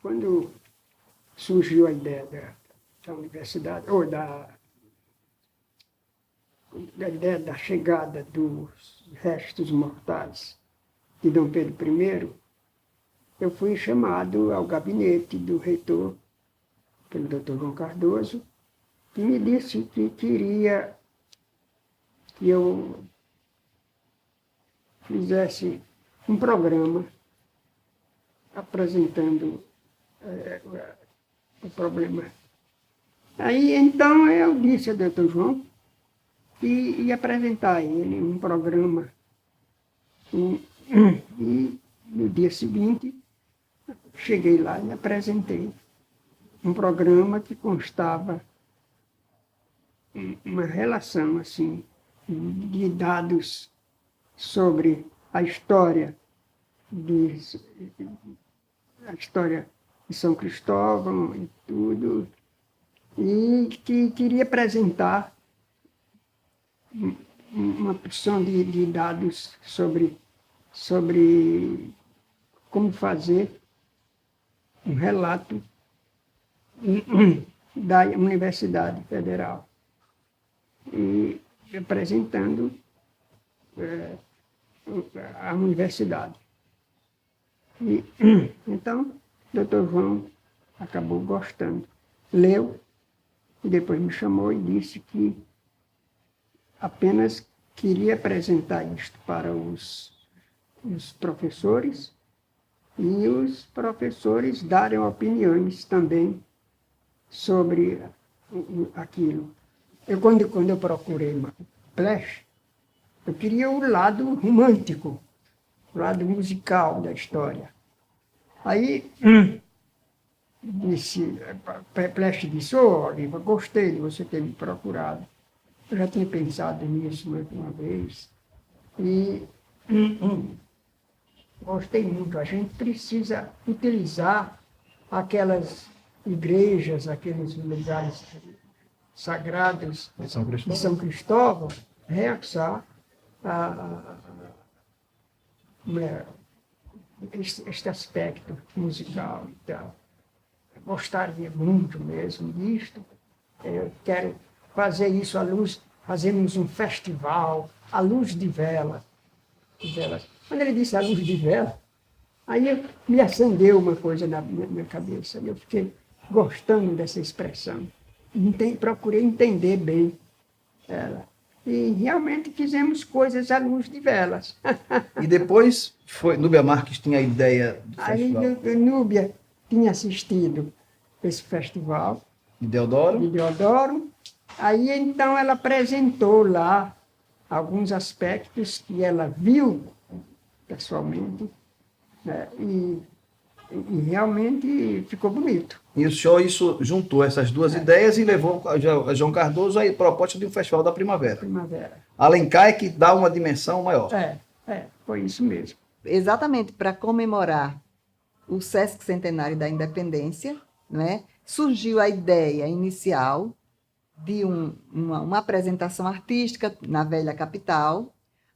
quando surgiu a ideia da universidade, ou da ideia da chegada dos restos mortais de Dom Pedro I, eu fui chamado ao gabinete do reitor, pelo Dr. João Cardoso, que me disse que queria que eu fizesse um programa apresentando o problema. Aí, então, eu disse ao Dr. João que ia apresentar a ele um programa. E no dia seguinte, cheguei lá e apresentei um programa que constava uma relação assim de dados sobre a história de São Cristóvão e tudo, e que queria apresentar uma porção de dados sobre como fazer um relato da Universidade Federal, e apresentando a universidade. E, então, o doutor João acabou gostando. Leu, e depois me chamou e disse que apenas queria apresentar isto para os professores, e os professores darem opiniões também sobre aquilo. Quando eu procurei Plash, eu queria o lado romântico, o lado musical da história. Aí Plash disse: "Ô, Oliva, gostei de você ter me procurado. Eu já tinha pensado nisso mais uma vez. E gostei muito. A gente precisa utilizar aquelas igrejas, aqueles lugares sagrados de São Cristóvão, realçar este aspecto musical e tal. Gostaria muito mesmo disto. Eu quero fazer isso à luz, fazemos um festival à luz de velas. Quando ele disse à luz de vela, aí me acendeu uma coisa na minha cabeça. Eu fiquei gostando dessa expressão. Procurei entender bem ela. E realmente fizemos coisas à luz de velas. E depois, Núbia Marques tinha a ideia do Aí festival. Núbia tinha assistido esse festival De Deodoro. de Deodoro. Aí então ela apresentou lá alguns aspectos que ela viu pessoalmente, né? E realmente ficou bonito. E o senhor juntou essas duas ideias e levou a João Cardoso a proposta de um festival da primavera. Primavera. Alencar é que dá uma dimensão maior. Foi isso mesmo. Exatamente para comemorar o Sesc Centenário da Independência, né, surgiu a ideia inicial de uma apresentação artística na velha capital,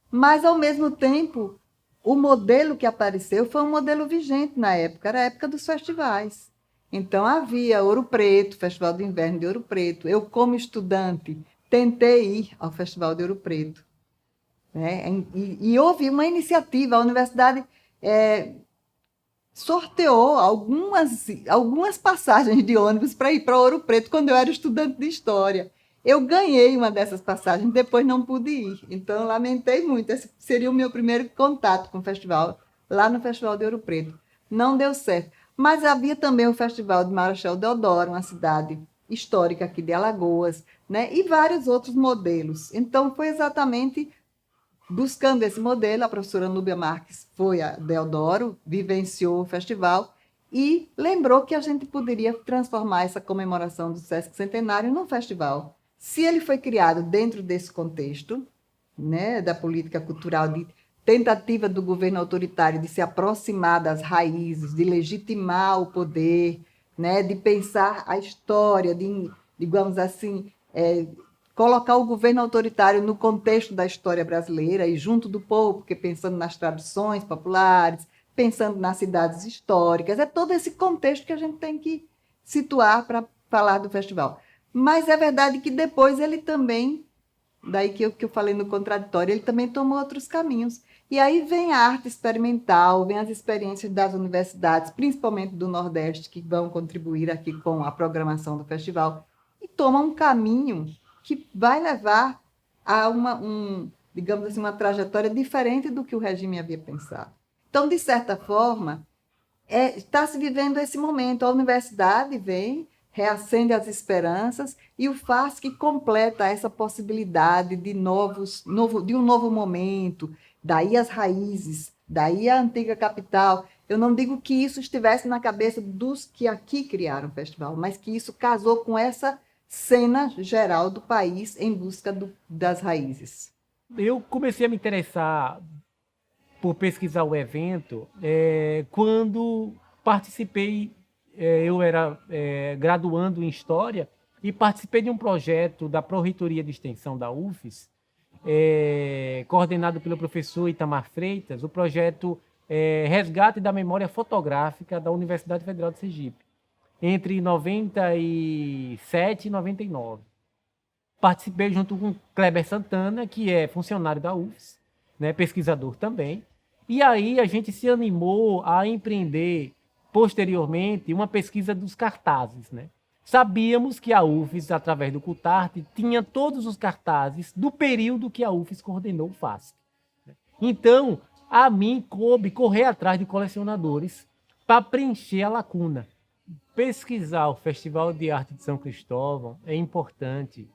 mas, ao mesmo tempo, o modelo que apareceu foi um modelo vigente na época, era a época dos festivais. Então, havia Ouro Preto, Festival de Inverno de Ouro Preto. Eu, como estudante, tentei ir ao Festival de Ouro Preto, né? E houve uma iniciativa, a universidade sorteou algumas passagens de ônibus para ir para Ouro Preto quando eu era estudante de História. Eu ganhei uma dessas passagens, depois não pude ir. Então, lamentei muito. Esse seria o meu primeiro contato com o festival, lá no Festival de Ouro Preto. Não deu certo. Mas havia também o Festival de Marechal Deodoro, uma cidade histórica aqui de Alagoas, né? E vários outros modelos. Então, foi exatamente buscando esse modelo. A professora Núbia Marques foi a Deodoro, vivenciou o festival e lembrou que a gente poderia transformar essa comemoração do Sesc Centenário num festival. Se ele foi criado dentro desse contexto, né, da política cultural, de tentativa do governo autoritário de se aproximar das raízes, de legitimar o poder, né, de pensar a história, de, digamos assim, colocar o governo autoritário no contexto da história brasileira e junto do povo, porque pensando nas tradições populares, pensando nas cidades históricas. É todo esse contexto que a gente tem que situar para falar do festival. Mas é verdade que depois ele também, daí que eu falei no contraditório, ele também tomou outros caminhos. E aí vem a arte experimental, vem as experiências das universidades, principalmente do Nordeste, que vão contribuir aqui com a programação do festival, e toma um caminho que vai levar a digamos assim, uma trajetória diferente do que o regime havia pensado. Então, de certa forma, está se vivendo esse momento. A universidade vem, reacende as esperanças, e o FASC completa essa possibilidade de um novo momento, daí as raízes, daí a antiga capital. Eu não digo que isso estivesse na cabeça dos que aqui criaram o festival, mas que isso casou com essa cena geral do país em busca das raízes. Eu comecei a me interessar por pesquisar o evento quando participei, eu era graduando em História e participei de um projeto da Pró-Reitoria de Extensão da UFES, coordenado pelo professor Itamar Freitas, o projeto Resgate da Memória Fotográfica da Universidade Federal de Sergipe, entre 97 e 99. Participei junto com Kleber Santana, que é funcionário da UFES, né, pesquisador também. E aí a gente se animou a empreender, posteriormente, uma pesquisa dos cartazes, né? Sabíamos que a UFES, através do CUTART, tinha todos os cartazes do período que a UFES coordenou o FASC. Então, a mim coube correr atrás de colecionadores para preencher a lacuna. Pesquisar o Festival de Arte de São Cristóvão é importante.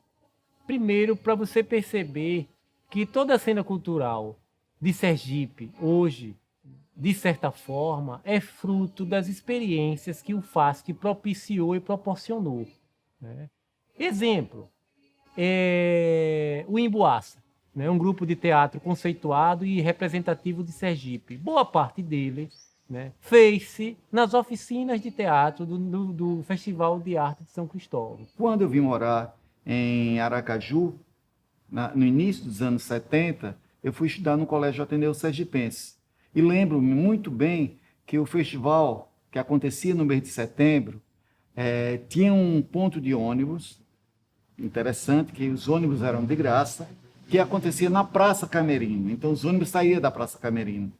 Primeiro, para você perceber que toda a cena cultural de Sergipe, hoje, de certa forma, é fruto das experiências que o FASC propiciou e proporcionou, né? Exemplo, o Emboaça, né? Um grupo de teatro conceituado e representativo de Sergipe. Boa parte dele, né, fez-se nas oficinas de teatro do Festival de Arte de São Cristóvão. Quando eu vim morar em Aracaju, no início dos anos 70, eu fui estudar no Colégio Ateneu Sergipense. E lembro-me muito bem que o festival, que acontecia no mês de setembro, tinha um ponto de ônibus, interessante, que os ônibus eram de graça, que acontecia na Praça Camerino. Então, os ônibus saíam da Praça Camerino.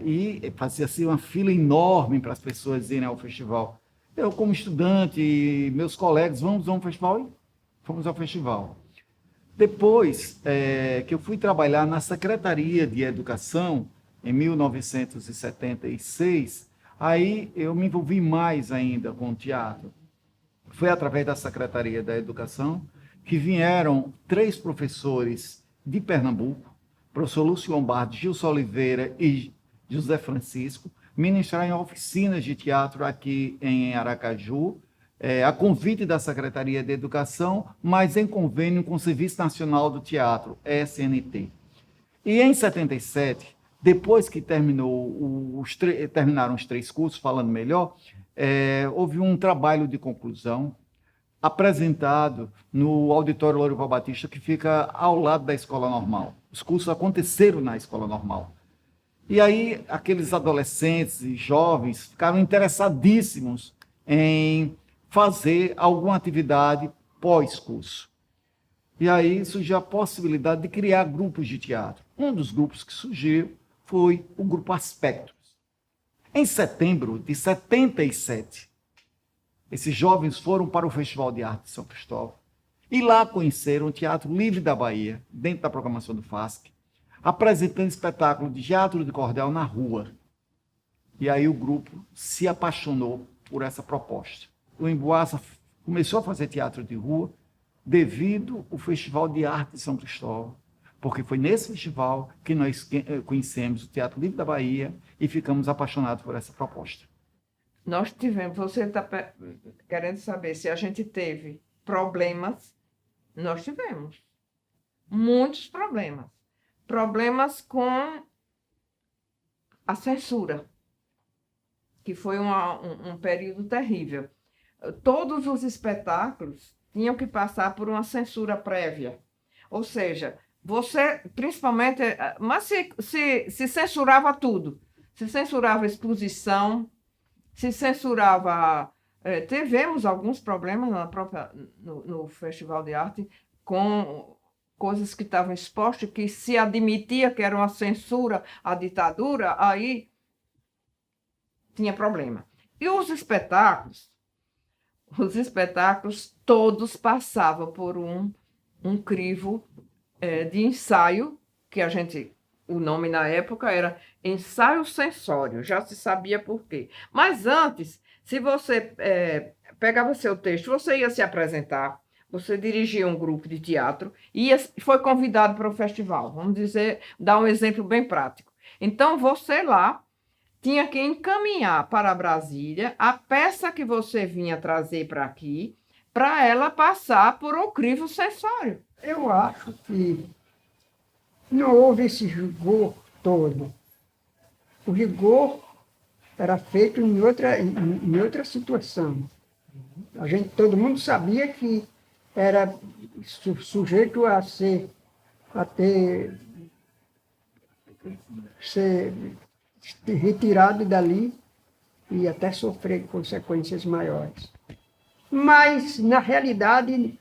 E fazia-se uma fila enorme para as pessoas irem ao festival. Eu, como estudante, e meus colegas, vamos ao festival? E fomos ao festival. Depois que eu fui trabalhar na Secretaria de Educação, em 1976, aí eu me envolvi mais ainda com o teatro. Foi através da Secretaria da Educação que vieram 3 professores de Pernambuco, professor Lúcio Lombardi, Gilson Oliveira e José Francisco, ministrar em oficinas de teatro aqui em Aracaju, a convite da Secretaria de Educação, mas em convênio com o Serviço Nacional do Teatro, SNT. E em 77, depois que terminaram os 3 cursos, falando melhor, houve um trabalho de conclusão apresentado no Auditório Lourival Batista, que fica ao lado da Escola Normal. Os cursos aconteceram na Escola Normal. E aí, aqueles adolescentes e jovens ficaram interessadíssimos em fazer alguma atividade pós-curso. E aí surgiu a possibilidade de criar grupos de teatro. Um dos grupos que surgiu foi o Grupo Aspectos. Em setembro de 77, esses jovens foram para o Festival de Arte de São Cristóvão e lá conheceram o Teatro Livre da Bahia, dentro da programação do FASC, apresentando espetáculo de teatro de cordel na rua. E aí o grupo se apaixonou por essa proposta. O Emboaça começou a fazer teatro de rua devido ao Festival de Arte de São Cristóvão, porque foi nesse festival que nós conhecemos o Teatro Livre da Bahia e ficamos apaixonados por essa proposta. Nós tivemos, você está querendo saber se a gente teve problemas? Nós tivemos muitos problemas. Problemas com a censura, que foi um período terrível. Todos os espetáculos tinham que passar por uma censura prévia. Ou seja, você, principalmente, mas se censurava tudo. se censurava exposição, se censurava. Tivemos alguns problemas no Festival de Arte com coisas que estavam expostas, que se admitia que era uma censura à ditadura, aí tinha problema. E os espetáculos todos passavam por um crivo de ensaio, que o nome na época era ensaio sensório, já se sabia por quê. Mas antes, se você pegava seu texto, você ia se apresentar, você dirigia um grupo de teatro e foi convidado para o festival. Vamos dar um exemplo bem prático. Então, você lá tinha que encaminhar para Brasília a peça que você vinha trazer para aqui, para ela passar por um crivo sensório. Eu acho que não houve esse rigor todo. O rigor era feito em outra situação. Todo mundo sabia que era sujeito a ser retirado dali e até sofrer consequências maiores. Mas, na realidade,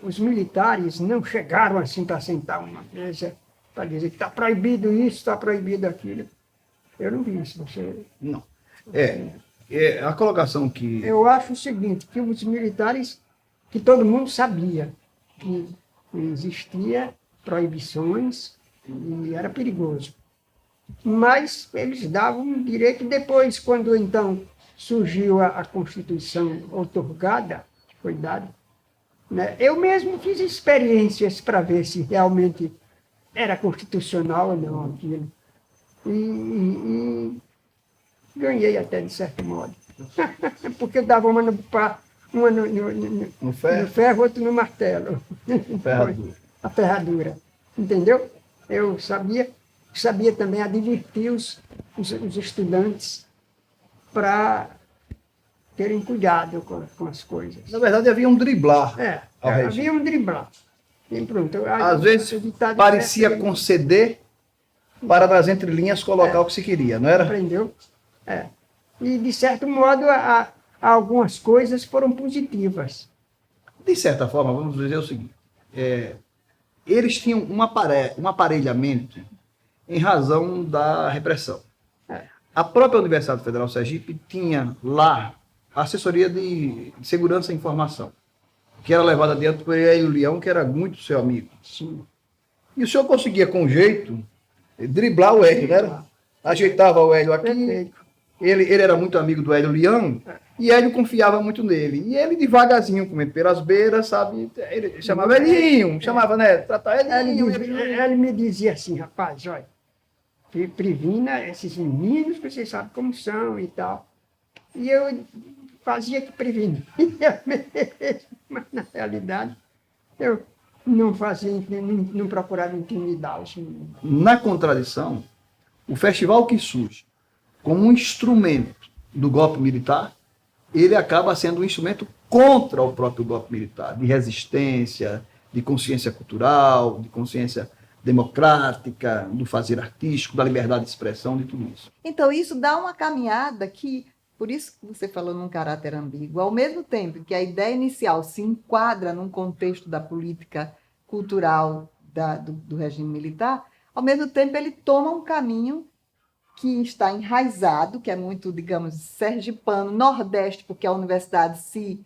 os militares não chegaram assim para sentar uma mesa para dizer que está proibido isso, está proibido aquilo. Eu não vi isso. Não. A colocação que... Eu acho o seguinte, que os militares, que todo mundo sabia que existia proibições e era perigoso. Mas eles davam direito depois, quando então surgiu a Constituição outorgada, que foi dada, né? Eu mesmo fiz experiências para ver se realmente era constitucional ou não aquilo. E ganhei até de certo modo. Porque eu dava uma no ferro, outro no martelo. Ferradura. A ferradura. Entendeu? Eu sabia também advertir os estudantes para terem cuidado com as coisas. Na verdade, havia um driblar. ao regime. Havia um driblar. E pronto. Às vezes parecia conceder para nas entrelinhas colocar o que se queria, não era? Aprendeu? E, de certo modo, algumas coisas foram positivas. De certa forma, vamos dizer o seguinte, eles tinham um aparelhamento em razão da repressão. A própria Universidade Federal do Sergipe tinha lá a assessoria de segurança e informação, que era levada adiante por Hélio Leão, que era muito seu amigo. Sim. E o senhor conseguia, com jeito, driblar o Hélio, né? Ajeitava o Hélio aqui. Perfeito. Ele era muito amigo do Hélio Leão, e Hélio confiava muito nele. E ele devagarzinho, comendo pelas beiras, sabe? Ele chamava Elinho, chamava, né? Tratar Elinho. Ele me dizia assim, rapaz, olha, previna esses meninos, que vocês sabem como são e tal. E eu fazia que prevenia mesmo, mas na realidade eu não fazia, não procurava intimidar os meninos. Na contradição, o festival que surge como um instrumento do golpe militar, ele acaba sendo um instrumento contra o próprio golpe militar, de resistência, de consciência cultural, de consciência democrática, do fazer artístico, da liberdade de expressão, de tudo isso. Então, isso dá uma caminhada que, por isso que você falou num caráter ambíguo, ao mesmo tempo que a ideia inicial se enquadra num contexto da política cultural do regime militar, ao mesmo tempo ele toma um caminho que está enraizado, que é muito, digamos, sergipano, nordeste, porque a universidade se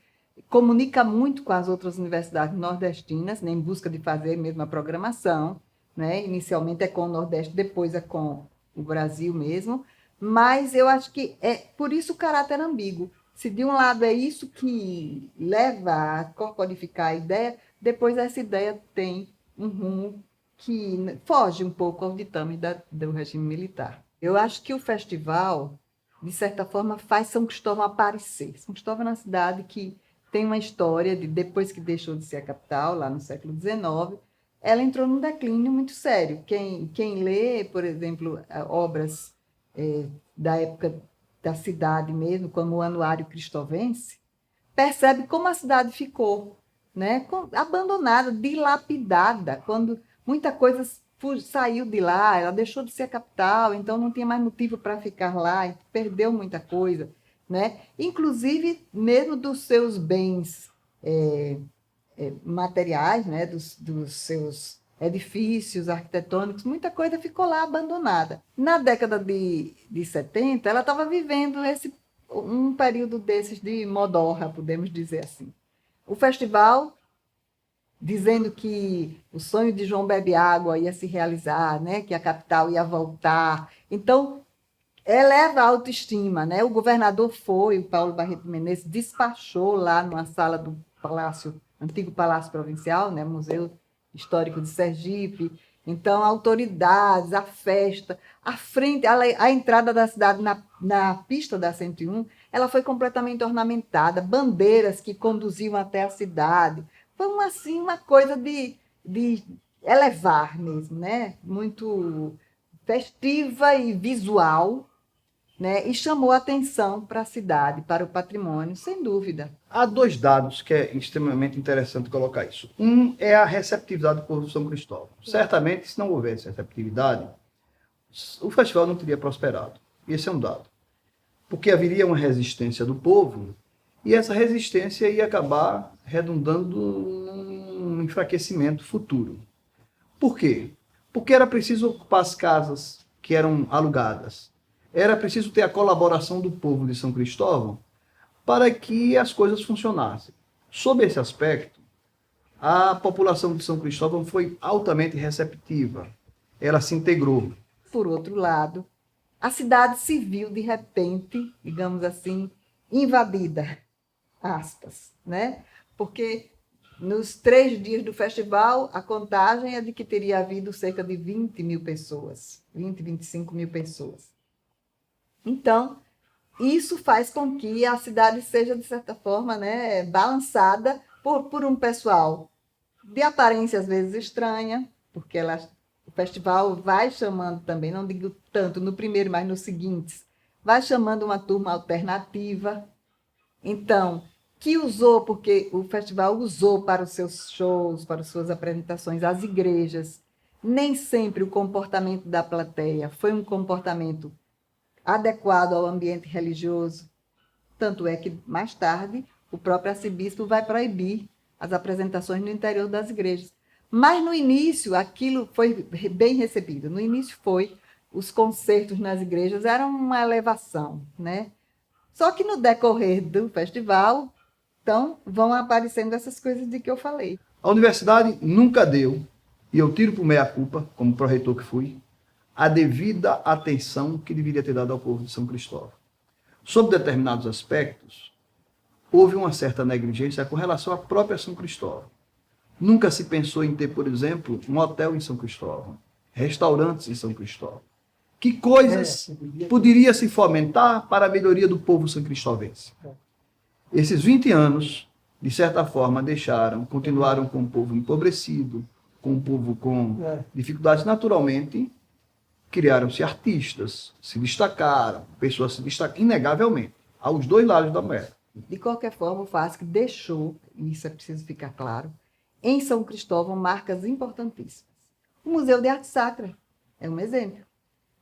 comunica muito com as outras universidades nordestinas, né, em busca de fazer mesmo a programação, né? Inicialmente é com o Nordeste, depois é com o Brasil mesmo, mas eu acho que é por isso o caráter ambíguo. Se de um lado é isso que leva a corporificar a ideia, depois essa ideia tem um rumo que foge um pouco ao ditame do regime militar. Eu acho que o festival, de certa forma, faz São Cristóvão aparecer. São Cristóvão é uma cidade que tem uma história de, depois que deixou de ser a capital, lá no século XIX, ela entrou num declínio muito sério. Quem lê, por exemplo, obras da época da cidade mesmo, como o Anuário Cristovense, percebe como a cidade ficou, né? Abandonada, dilapidada, quando muita coisa saiu de lá, ela deixou de ser a capital, então não tinha mais motivo para ficar lá, perdeu muita coisa, né? Inclusive, mesmo dos seus bens materiais, né? dos seus edifícios arquitetônicos, muita coisa ficou lá abandonada. Na década de 70, ela estava vivendo um período desses de modorra, podemos dizer assim. O festival, dizendo que o sonho de João Bebe Água ia se realizar, né? Que a capital ia voltar. Então, eleva a autoestima, né? O governador o Paulo Barreto Menezes, despachou lá numa sala do antigo Palácio Provincial, né? Museu Histórico de Sergipe. Então, autoridades, a festa, a entrada da cidade na pista da 101, ela foi completamente ornamentada, bandeiras que conduziam até a cidade. Foi uma coisa de elevar mesmo, né? Muito festiva e visual, né? E chamou a atenção para a cidade, para o patrimônio, sem dúvida. Há 2 dados que é extremamente interessante colocar isso. Um é a receptividade do povo de São Cristóvão. Certamente, se não houvesse receptividade, o festival não teria prosperado. Esse é um dado. Porque haveria uma resistência do povo e essa resistência ia acabar redundando num enfraquecimento futuro. Por quê? Porque era preciso ocupar as casas que eram alugadas. Era preciso ter a colaboração do povo de São Cristóvão para que as coisas funcionassem. Sob esse aspecto, a população de São Cristóvão foi altamente receptiva. Ela se integrou. Por outro lado, a cidade se viu, de repente, digamos assim, invadida, aspas, né? Porque nos 3 dias do festival, a contagem é de que teria havido cerca de 20 mil pessoas, 25 mil pessoas. Então, isso faz com que a cidade seja, de certa forma, né, balançada por um pessoal de aparência, às vezes, estranha, porque o festival vai chamando também, não digo tanto no primeiro, mas nos seguintes, vai chamando uma turma alternativa. Então, porque o festival usou para os seus shows, para as suas apresentações, as igrejas. Nem sempre o comportamento da plateia foi um comportamento adequado ao ambiente religioso. Tanto é que, mais tarde, o próprio arcebispo vai proibir as apresentações no interior das igrejas. Mas, no início, aquilo foi bem recebido. No início os concertos nas igrejas eram uma elevação, né? Só que no decorrer do festival, então, vão aparecendo essas coisas de que eu falei. A universidade nunca deu, e eu tiro por meia-culpa, como pró-reitor que fui, a devida atenção que deveria ter dado ao povo de São Cristóvão. Sob determinados aspectos, houve uma certa negligência com relação à própria São Cristóvão. Nunca se pensou em ter, por exemplo, um hotel em São Cristóvão, restaurantes em São Cristóvão. Que coisas poderia se fomentar para a melhoria do povo são-cristovense? Esses 20 anos, de certa forma, continuaram com o povo empobrecido, com o povo com dificuldades. Naturalmente, criaram-se artistas, se destacaram, pessoas se destacaram, inegavelmente, aos 2 lados da moeda. De qualquer forma, o FASC deixou, e isso é preciso ficar claro, em São Cristóvão marcas importantíssimas. O Museu de Arte Sacra é um exemplo.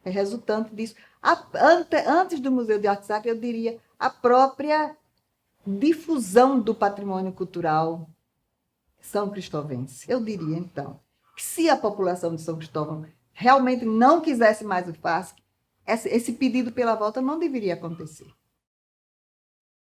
É resultante disso. Antes do Museu de Arte Sacra, eu diria, a própria difusão do patrimônio cultural são cristovense. Eu diria, então, que se a população de São Cristóvão realmente não quisesse mais o FASC, esse pedido pela volta não deveria acontecer.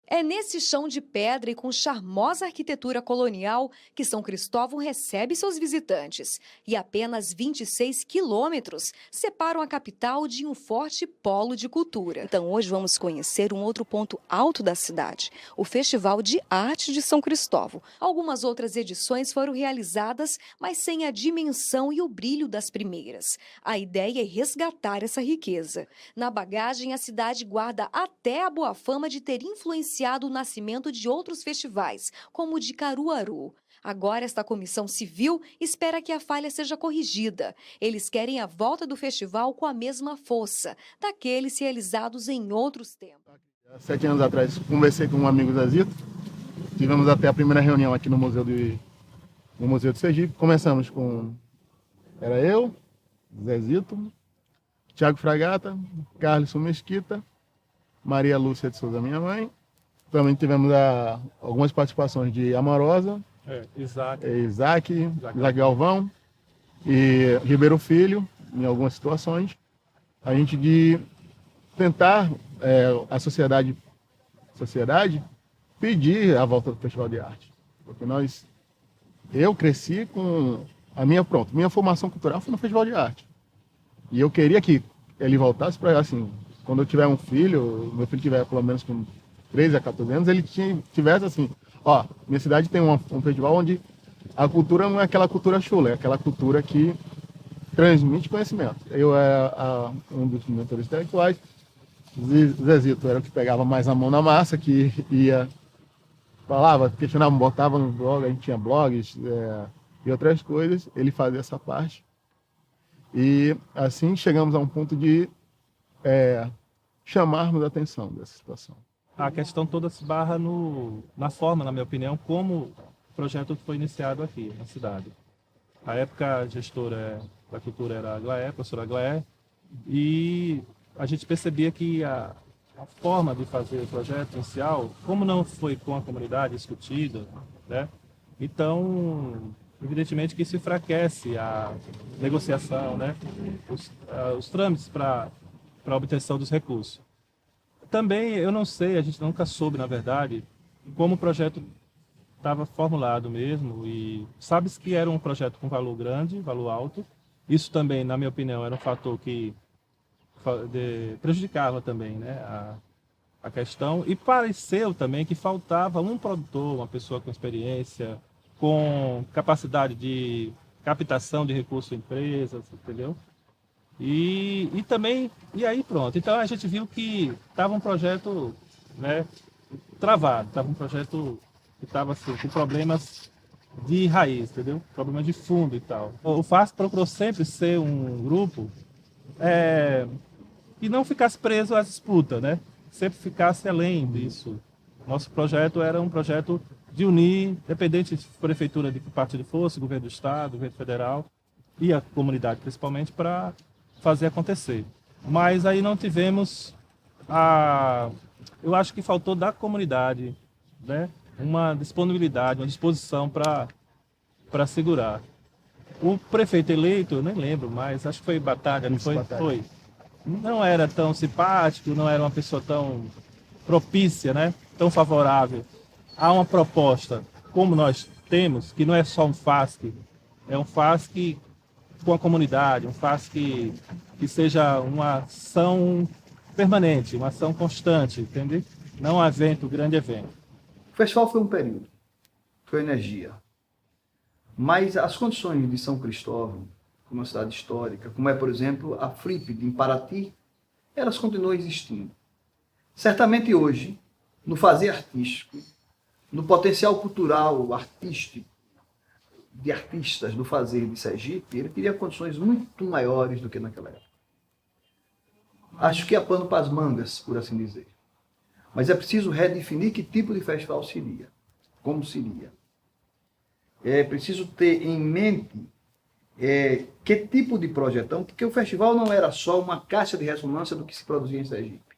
É nesse chão de pedra e com charmosa arquitetura colonial que São Cristóvão recebe seus visitantes. E apenas 26 quilômetros separam a capital de um forte polo de cultura. Então hoje vamos conhecer um outro ponto alto da cidade, o Festival de Arte de São Cristóvão. Algumas outras edições foram realizadas, mas sem a dimensão e o brilho das primeiras. A ideia é resgatar essa riqueza. Na bagagem, a cidade guarda até a boa fama de ter influenciado o nascimento de outros festivais, como o de Caruaru. Agora, esta comissão civil espera que a falha seja corrigida. Eles querem a volta do festival com a mesma força daqueles realizados em outros tempos. Há 7 anos atrás, conversei com um amigo Zezito. Tivemos até a primeira reunião aqui no Museu de Sergipe. Começamos com Era eu, Zezito, Tiago Fragata, Carlson Mesquita, Maria Lúcia de Souza, minha mãe. Também tivemos algumas participações de Amorosa, Isaac Galvão e Ribeiro Filho, em algumas situações. A gente de tentar a sociedade pedir a volta do Festival de Arte. Porque eu cresci com minha formação cultural foi no Festival de Arte. E eu queria que ele voltasse para, assim, quando eu tiver um filho, meu filho tiver pelo menos com 13 a 14 anos, ele tivesse assim, minha cidade tem um festival onde a cultura não é aquela cultura chula, é aquela cultura que transmite conhecimento. Eu era um dos mentores intelectuais, Zezito era o que pegava mais a mão na massa, que falava, questionava, botava no blog, a gente tinha blogs e outras coisas, ele fazia essa parte. E assim chegamos a um ponto de chamarmos a atenção dessa situação. A questão toda se barra na forma, na minha opinião, como o projeto foi iniciado aqui na cidade. A época, a gestora da cultura era a professora Aglaé, e a gente percebia que a forma de fazer o projeto inicial, como não foi com a comunidade discutido, né? Então, evidentemente que isso enfraquece a negociação, né? Os trâmites para a obtenção dos recursos. Também, eu não sei, a gente nunca soube, na verdade, como o projeto estava formulado mesmo, e sabe-se que era um projeto com valor grande, valor alto. Isso também, na minha opinião, era um fator que prejudicava também, né, a questão. E pareceu também que faltava um produtor, uma pessoa com experiência, com capacidade de captação de recursos em empresas, entendeu? E também, e aí pronto. Então a gente viu que estava um projeto, né, travado, estava um projeto que estava assim, com problemas de raiz, entendeu? Problemas de fundo e tal. O FASC procurou sempre ser um grupo que não ficasse preso à disputa, né? Sempre ficasse além disso. Nosso projeto era um projeto de unir, independente de prefeitura de que partido fosse, governo do estado, governo federal e a comunidade principalmente, para fazer acontecer. Mas aí não tivemos eu acho que faltou da comunidade, né, uma disponibilidade, uma disposição para segurar. O prefeito eleito, eu nem lembro mais, acho que foi Batalha, não foi? Foi. Não era tão simpático, não era uma pessoa tão propícia, né, tão favorável a uma proposta como nós temos, que não é só um FASC, é um FASC com a comunidade, um FASC que seja uma ação permanente, uma ação constante, entende? Não um evento, um grande evento. O festival foi um período, foi energia. Mas as condições de São Cristóvão, como uma cidade histórica, como é, por exemplo, a Flip de Paraty, elas continuam existindo. Certamente hoje, no fazer artístico, no potencial cultural, artístico, de artistas do fazer de Sergipe, ele teria condições muito maiores do que naquela época. Acho que é pano para as mangas, por assim dizer. Mas é preciso redefinir que tipo de festival seria, como seria. É preciso ter em mente que tipo de projetão, porque o festival não era só uma caixa de ressonância do que se produzia em Sergipe.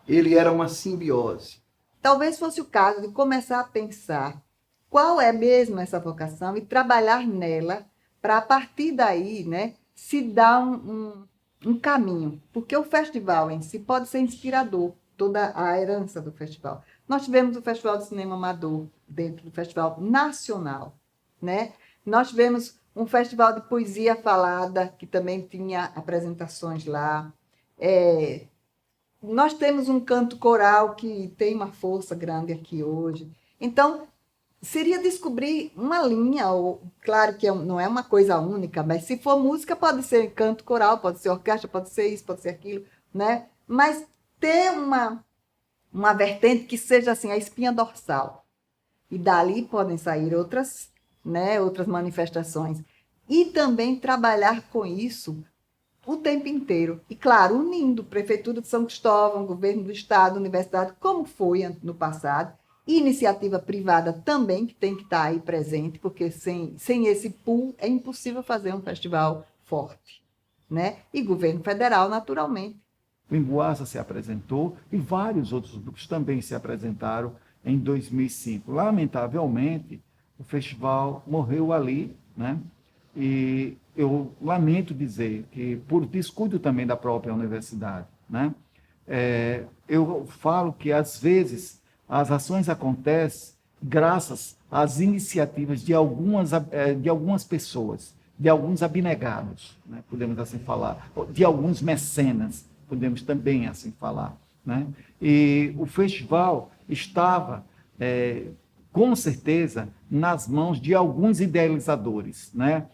Ele era uma simbiose. Talvez fosse o caso de começar a pensar qual é mesmo essa vocação e trabalhar nela para, a partir daí, né, se dar um caminho. Porque o festival em si pode ser inspirador, toda a herança do festival. Nós tivemos o Festival de Cinema Amador dentro do Festival Nacional, né? Nós tivemos um festival de poesia falada, que também tinha apresentações lá. Nós temos um canto coral que tem uma força grande aqui hoje. Então, seria descobrir uma linha, ou, claro que não é uma coisa única, mas se for música, pode ser canto coral, pode ser orquestra, pode ser isso, pode ser aquilo, né? Mas ter uma vertente que seja assim, a espinha dorsal. E dali podem sair outras, né, outras manifestações. E também trabalhar com isso o tempo inteiro. E, claro, unindo Prefeitura de São Cristóvão, Governo do Estado, Universidade, como foi no passado, e iniciativa privada também, que tem que estar aí presente, porque sem esse pool é impossível fazer um festival forte, né? E governo federal, naturalmente. O Emboasa se apresentou e vários outros grupos também se apresentaram em 2005. Lamentavelmente, o festival morreu ali, né? E eu lamento dizer que, por descuido também da própria universidade, né? Eu falo que, às vezes, as ações acontecem graças às iniciativas de algumas pessoas, de alguns abnegados, né? Podemos assim falar, de alguns mecenas, podemos também assim falar, né? E o festival estava, com certeza, nas mãos de alguns idealizadores, né?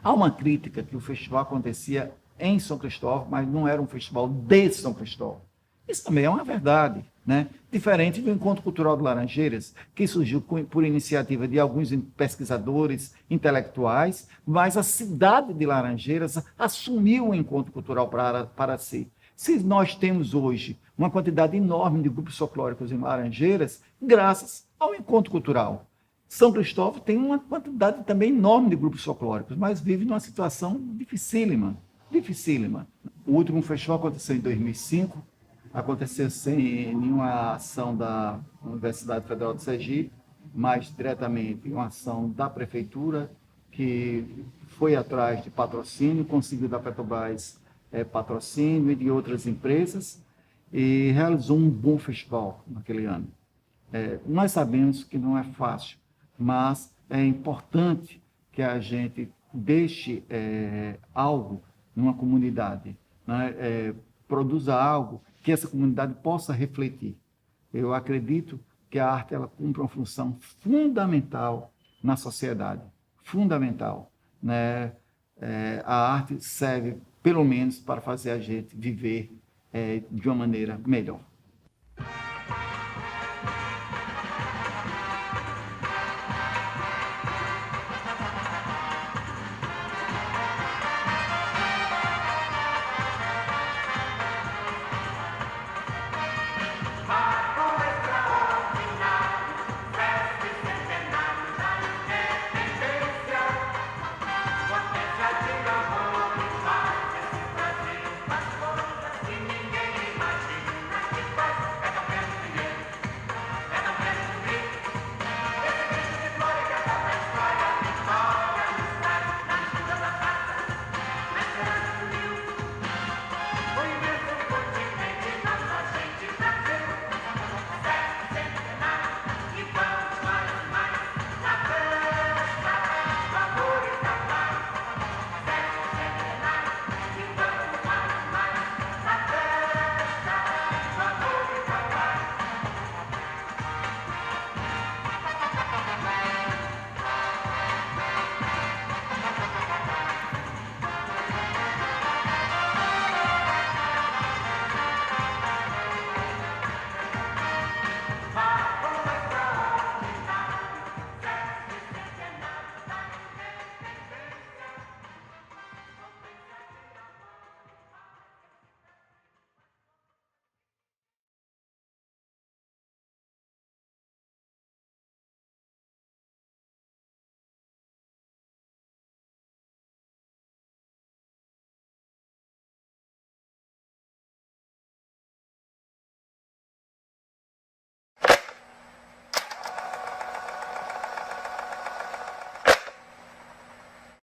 Há uma crítica que o festival acontecia em São Cristóvão, mas não era um festival de São Cristóvão. Isso também é uma verdade, né? Diferente do Encontro Cultural de Laranjeiras, que surgiu por iniciativa de alguns pesquisadores intelectuais, mas a cidade de Laranjeiras assumiu o Encontro Cultural para si. Se nós temos hoje uma quantidade enorme de grupos folclóricos em Laranjeiras, graças ao Encontro Cultural. São Cristóvão tem uma quantidade também enorme de grupos folclóricos, mas vive numa situação dificílima. O último festival aconteceu em 2005, aconteceu sem nenhuma ação da Universidade Federal de Sergipe, mas diretamente uma ação da Prefeitura, que foi atrás de patrocínio, conseguiu da Petrobras patrocínio e de outras empresas, e realizou um bom festival naquele ano. Nós sabemos que não é fácil, mas é importante que a gente deixe algo numa comunidade, né? Produza algo que essa comunidade possa refletir. Eu acredito que a arte ela cumpre uma função fundamental na sociedade, fundamental, né? A arte serve, pelo menos, para fazer a gente viver de uma maneira melhor.